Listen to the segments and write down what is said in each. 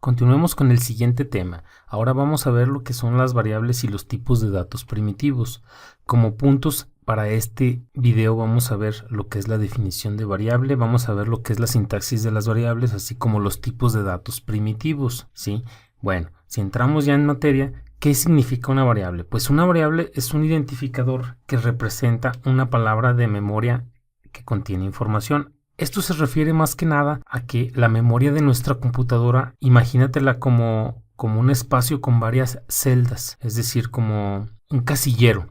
Continuemos con el siguiente tema. Ahora vamos a ver lo que son las variables y los tipos de datos primitivos. Como puntos para este video vamos a ver lo que es la definición de variable, vamos a ver lo que es la sintaxis de las variables, así como los tipos de datos primitivos, ¿sí? Bueno, si entramos ya en materia, ¿qué significa una variable? Pues una variable es un identificador que representa una palabra de memoria que contiene información. Esto se refiere más que nada a que la memoria de nuestra computadora, imagínatela como un espacio con varias celdas, es decir, como un casillero.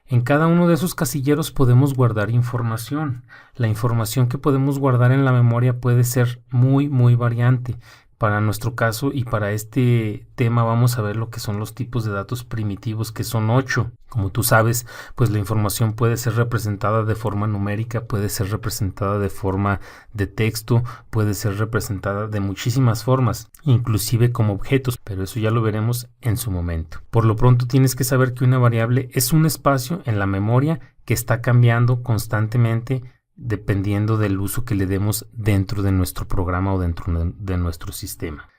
En cada uno de esos casilleros podemos guardar información. La información que podemos guardar en la memoria puede ser muy variante. Para nuestro caso y para este tema vamos a ver lo que son los tipos de datos primitivos, que son 8. Como tú sabes, pues la información puede ser representada de forma numérica, puede ser representada de forma de texto, puede ser representada de muchísimas formas, inclusive como objetos, pero eso ya lo veremos en su momento. Por lo pronto tienes que saber que una variable es un espacio en la memoria que está cambiando constantemente dependiendo del uso que le demos dentro de nuestro programa o dentro de nuestro sistema.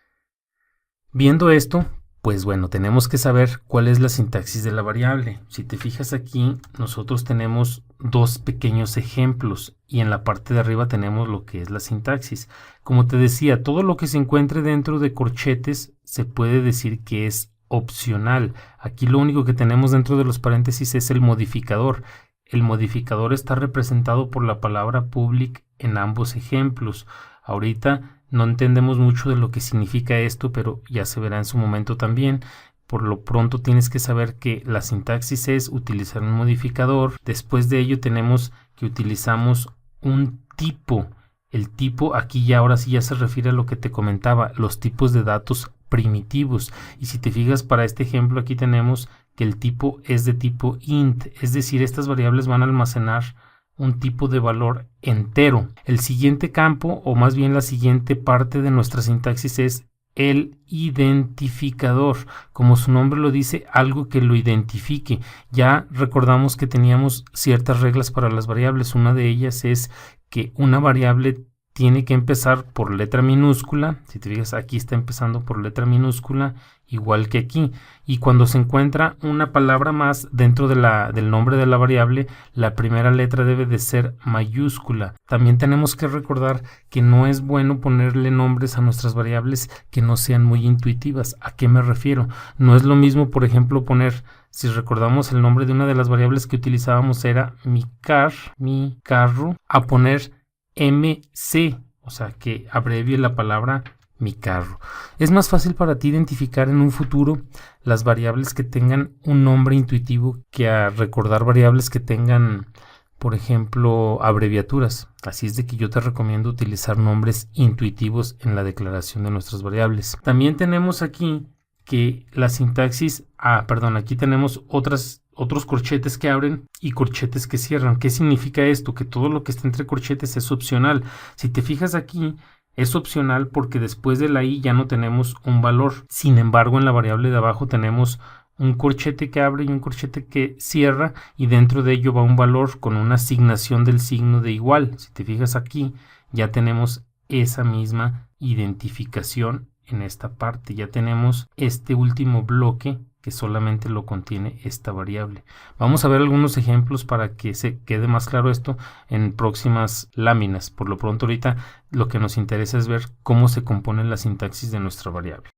Viendo esto, pues bueno, tenemos que saber cuál es la sintaxis de la variable. Si te fijas aquí, nosotros tenemos dos pequeños ejemplos y en la parte de arriba tenemos lo que es la sintaxis. Como te decía, todo lo que se encuentre dentro de corchetes se puede decir que es opcional. Aquí lo único que tenemos dentro de los paréntesis es el modificador. El modificador está representado por la palabra public en ambos ejemplos. Ahorita no entendemos mucho de lo que significa esto, pero ya se verá en su momento también. Por lo pronto tienes que saber que la sintaxis es utilizar un modificador. Después de ello tenemos que utilizamos un tipo. El tipo aquí ya ahora sí ya se refiere a lo que te comentaba, los tipos de datos primitivos. Y si te fijas para este ejemplo aquí tenemos que el tipo es de tipo int, es decir, estas variables van a almacenar un tipo de valor entero. El siguiente campo, o más bien la siguiente parte de nuestra sintaxis es el identificador. Como su nombre lo dice, algo que lo identifique. Ya recordamos que teníamos ciertas reglas para las variables. Una de ellas es que una variable tiene que empezar por letra minúscula. Si te fijas, aquí está empezando por letra minúscula, igual que aquí. Y cuando se encuentra una palabra más dentro del nombre de la variable, la primera letra debe de ser mayúscula. También tenemos que recordar que no es bueno ponerle nombres a nuestras variables que no sean muy intuitivas. ¿A qué me refiero? No es lo mismo, por ejemplo, poner, si recordamos el nombre de una de las variables que utilizábamos era mi carro, a poner MC, o sea que abrevie la palabra mi carro. Es más fácil para ti identificar en un futuro las variables que tengan un nombre intuitivo que a recordar variables que tengan, por ejemplo, abreviaturas. Así es de que yo te recomiendo utilizar nombres intuitivos en la declaración de nuestras variables. También tenemos aquí que la sintaxis, aquí tenemos otros corchetes que abren y corchetes que cierran. ¿Qué significa esto? Que todo lo que está entre corchetes es opcional. Si te fijas aquí, es opcional porque después de la i ya no tenemos un valor. Sin embargo, en la variable de abajo tenemos un corchete que abre y un corchete que cierra y dentro de ello va un valor con una asignación del signo de igual. Si te fijas aquí, ya tenemos esa misma identificación en esta parte. Ya tenemos este último bloque que solamente lo contiene esta variable. Vamos a ver algunos ejemplos para que se quede más claro esto en próximas láminas. Por lo pronto ahorita lo que nos interesa es ver cómo se compone la sintaxis de nuestra variable.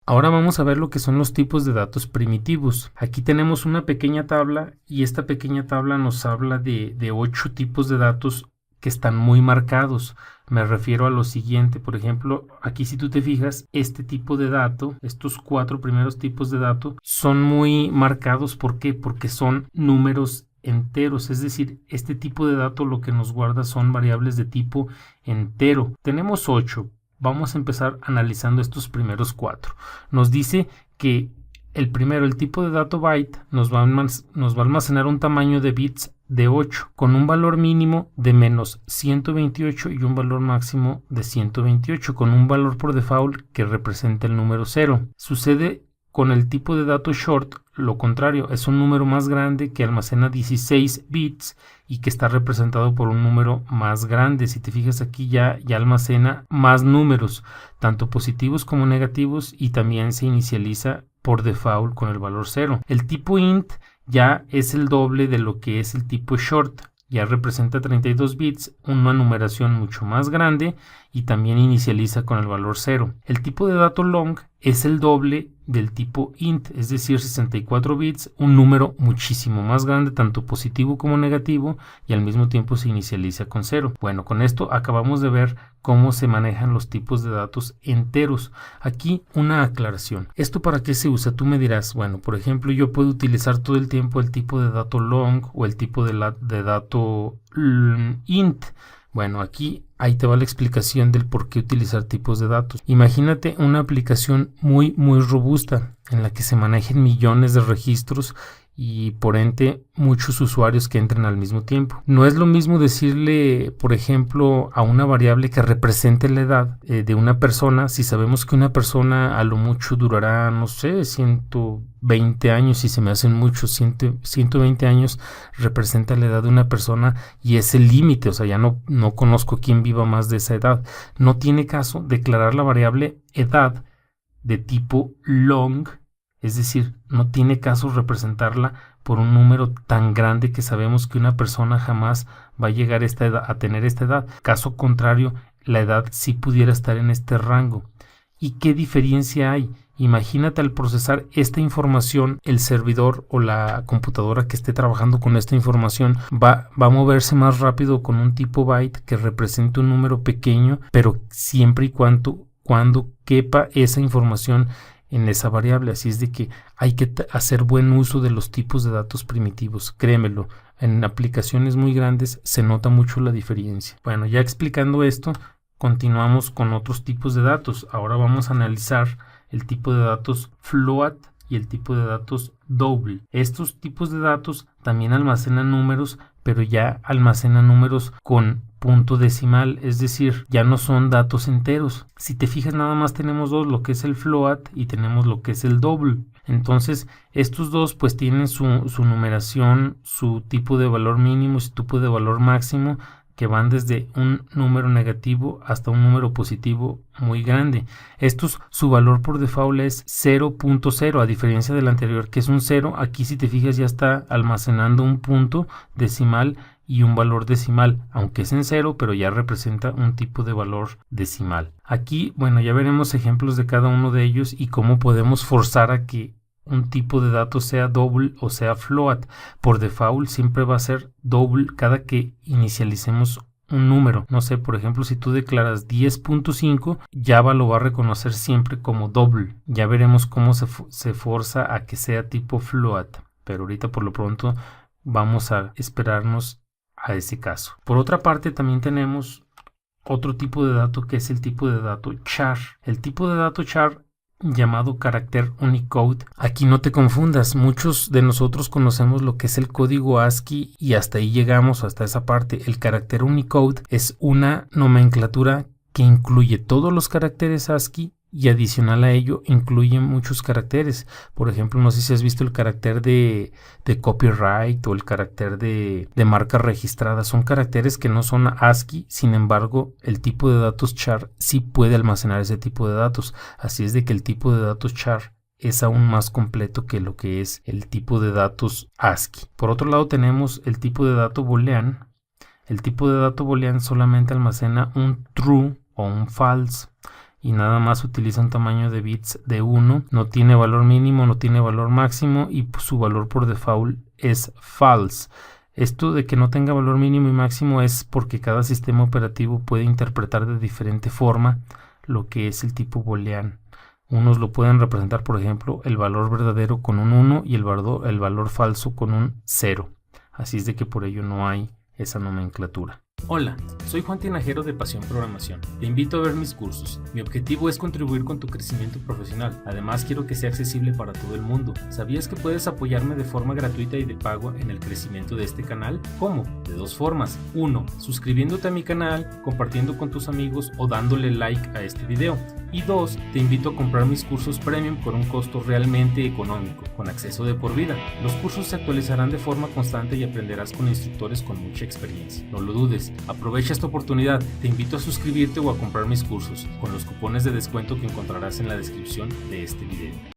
Ahora vamos a ver lo que son los tipos de datos primitivos. Aquí tenemos una pequeña tabla y esta pequeña tabla nos habla de 8 tipos de datos que están muy marcados. Me refiero a lo siguiente, por ejemplo, aquí si tú te fijas, este tipo de dato, estos 4 primeros tipos de dato son muy marcados. ¿Por qué? Porque son números enteros, es decir, este tipo de dato lo que nos guarda son variables de tipo entero. Tenemos 8. Vamos a empezar analizando estos primeros 4. Nos dice que el primero, el tipo de dato byte, nos va a almacenar un tamaño de bits de 8 con un valor mínimo de menos 128 y un valor máximo de 128 con un valor por default que representa el número 0. Sucede Con el tipo de dato short, lo contrario, es un número más grande que almacena 16 bits y que está representado por un número más grande. Si te fijas aquí ya almacena más números, tanto positivos como negativos, y también se inicializa por default con el valor 0. El tipo int ya es el doble de lo que es el tipo short. Ya representa 32 bits, una numeración mucho más grande, y también inicializa con el valor 0. El tipo de dato long es el doble del tipo int, es decir, 64 bits, un número muchísimo más grande, tanto positivo como negativo, y al mismo tiempo se inicializa con 0. Bueno, con esto acabamos de ver cómo se manejan los tipos de datos enteros. Aquí una aclaración. ¿Esto para qué se usa? Tú me dirás, bueno, por ejemplo, yo puedo utilizar todo el tiempo el tipo de dato long o el tipo de dato int. Bueno, aquí ahí te va la explicación del por qué utilizar tipos de datos. Imagínate una aplicación muy robusta en la que se manejen millones de registros y por ende muchos usuarios que entren al mismo tiempo. No es lo mismo decirle, por ejemplo, a una variable que represente la edad de una persona, si sabemos que una persona a lo mucho durará, no sé, 120 años, si se me hacen muchos, 120 años representa la edad de una persona y es el límite, o sea, ya no conozco quién viva más de esa edad. No tiene caso declarar la variable edad de tipo long. Es decir, no tiene caso representarla por un número tan grande que sabemos que una persona jamás va a llegar a tener esta edad. Caso contrario, la edad sí pudiera estar en este rango. ¿Y qué diferencia hay? Imagínate, al procesar esta información, el servidor o la computadora que esté trabajando con esta información va a moverse más rápido con un tipo byte que represente un número pequeño, pero siempre y cuando quepa esa información en esa variable. Así es de que hay que hacer buen uso de los tipos de datos primitivos. Créemelo, en aplicaciones muy grandes se nota mucho la diferencia. Bueno, ya explicando esto, continuamos con otros tipos de datos. Ahora vamos a analizar el tipo de datos float y el tipo de datos double. Estos tipos de datos también almacenan números, pero ya almacenan números con punto decimal, es decir, ya no son datos enteros. Si te fijas, nada más tenemos dos, lo que es el float y tenemos lo que es el double. Entonces, estos dos pues tienen su numeración, su tipo de valor mínimo, su tipo de valor máximo, que van desde un número negativo hasta un número positivo muy grande. Su valor por default es 0.0, a diferencia del anterior que es un 0. Aquí, si te fijas, ya está almacenando un punto decimal y un valor decimal, aunque es en 0, pero ya representa un tipo de valor decimal. Aquí, bueno, ya veremos ejemplos de cada uno de ellos y cómo podemos forzar a que un tipo de datos sea double o sea float. Por default siempre va a ser double cada que inicialicemos un número. No sé, por ejemplo, si tú declaras 10.5, Java lo va a reconocer siempre como double. Ya veremos cómo se forza a que sea tipo float, pero ahorita por lo pronto vamos a esperarnos a ese caso. Por otra parte, también tenemos otro tipo de dato que es el tipo de dato char. El tipo de dato char, llamado carácter Unicode. Aquí no te confundas, muchos de nosotros conocemos lo que es el código ASCII y hasta ahí llegamos, hasta esa parte. El carácter Unicode es una nomenclatura que incluye todos los caracteres ASCII y adicional a ello incluye muchos caracteres. Por ejemplo, no sé si has visto el carácter de copyright o el carácter de marca registrada. Son caracteres que no son ASCII, sin embargo, el tipo de datos char sí puede almacenar ese tipo de datos. Así es de que el tipo de datos char es aún más completo que lo que es el tipo de datos ASCII. Por otro lado, tenemos el tipo de dato boolean. El tipo de dato boolean solamente almacena un true o un false y nada más utiliza un tamaño de bits de 1, no tiene valor mínimo, no tiene valor máximo y su valor por default es false. Esto de que no tenga valor mínimo y máximo es porque cada sistema operativo puede interpretar de diferente forma lo que es el tipo boolean. Unos lo pueden representar, por ejemplo, el valor verdadero con un 1 y el valor falso con un 0. Así es de que por ello no hay esa nomenclatura. Hola, soy Juan Tinajero de Pasión Programación. Te invito a ver mis cursos. Mi objetivo es contribuir con tu crecimiento profesional. Además, quiero que sea accesible para todo el mundo. ¿Sabías que puedes apoyarme de forma gratuita y de pago en el crecimiento de este canal? ¿Cómo? De dos formas. 1. Suscribiéndote a mi canal, compartiendo con tus amigos o dándole like a este video. Y 2. Te invito a comprar mis cursos premium por un costo realmente económico, con acceso de por vida. Los cursos se actualizarán de forma constante y aprenderás con instructores con mucha experiencia. No lo dudes. Aprovecha esta oportunidad, te invito a suscribirte o a comprar mis cursos con los cupones de descuento que encontrarás en la descripción de este video.